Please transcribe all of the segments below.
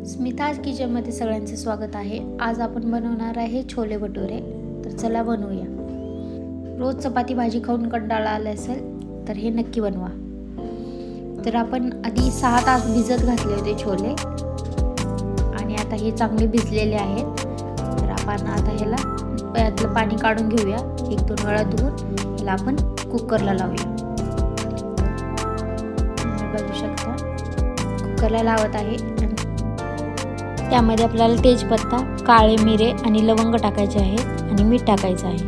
स्मिताज किचनमध्ये सगळ्यांचे स्वागत आहे। आज आपण बनवणार आहे छोले भटुरे। तर चला बनवूया। रोज चपाती भाजी खाऊन कंटाळा आला असेल तर हे नक्की बनवा। तर आपण आधी 6 तास भिजत घातले होते छोले आणि आता हे चांगले भिजलेले आहेत। तर आपण आता ह्याला यातलं पाणी काढून घेऊया। 1-2 वेळा धुवून ह्याला आपण कुकरला लावूया। बघू शकता कुकरला लावत आहे। त्यामध्ये आपल्याला तेजपत्ता, काळे मिरे आणि लवंग टाकायचे आहे आणि मीठ टाकायचं आहे।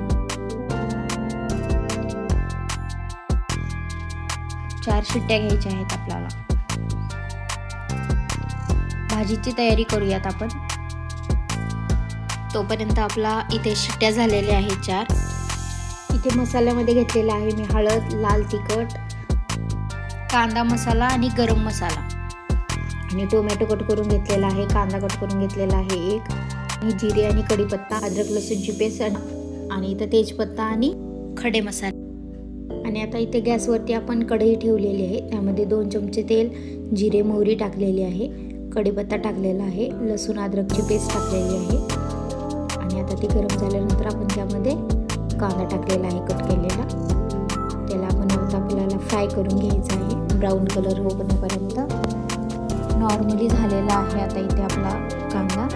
4 शिट्ट्या घ्यायच्या आहेत आपल्याला। भाजीची तयारी करूयात आपण। तोपर्यंत आपला इथे शिट्ट्या झालेल्या आहेत 4। इथे मसाल्यामध्ये घेतलेला आहे मी हळद, लाल तिखट, कांदा मसाला आणि गरम मसाला आणि टोमॅटो कट करून घेतलेला आहे, कांदा कट करून घेतलेला आहे 1 आणि जिरे आणि कढीपत्ता, अद्रक लसूणची पेस्ट आणि इथे तेजपत्ता आणि खडे मसाले। आणि आता इथे गॅसवरती आपण कढई ठेवलेली आहे। त्यामध्ये 2 चमचे तेल, जिरे मोहरी टाकलेली आहे, कढीपत्ता टाकलेला आहे, लसूण अद्रकची पेस्ट टाकलेली आहे आणि आता ती गरम झाल्यानंतर आपण त्यामध्ये कांदा टाकलेला आहे कट केलेला। त्याला आपण आता आपल्याला फ्राय करून घ्यायचा आहे ब्राऊन कलर होईपर्यंत। नॉर्मली झालेला आहे आता इथे आपला कांदा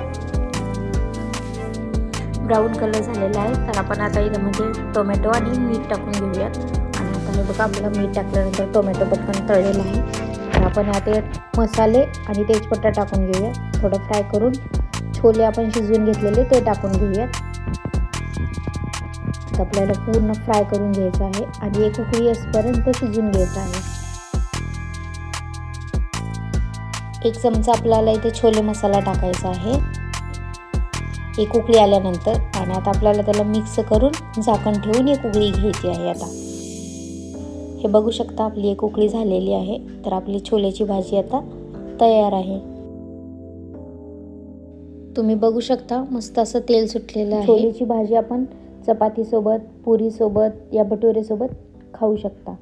ब्राऊन कलर झालेला आहे। तर आपण आता यामध्ये टोमॅटो आणि मीठ टाकून घेऊयात आणि आता हे बघा आपलं मीठ टाकल्यानंतर टोमॅटो पटकन तळलेला आहे। तर आपण आता मसाले आणि तेजपत्ता टाकून घेऊया। थोडं फ्राय करून छोले आपण शिजवून घेतलेले ते टाकून घेऊयात। आता आपल्याला पूर्ण फ्राय करून घ्यायचं आहे आणि एक उकळी येईपर्यंत शिजवून घ्यायचं आहे। 1 चमचा आपल्याला इथे छोले मसाला टाकायचा आहे 1 उकळी आल्यानंतर आणि आता आपल्याला त्याला मिक्स करून झाकण ठेवून 1 उकळी घ्यायची आहे। आता हे बघू शकता आपली 1 उकळी झालेली आहे। तर आपली छोलेची भाजी आता तयार आहे। तुम्ही बघू शकता मस्त असं तेल सुटलेलं आहे। छोलेची भाजी आपण चपाती सोबत, पुरी सोबत या भटुरे सोबत खाऊ शकता।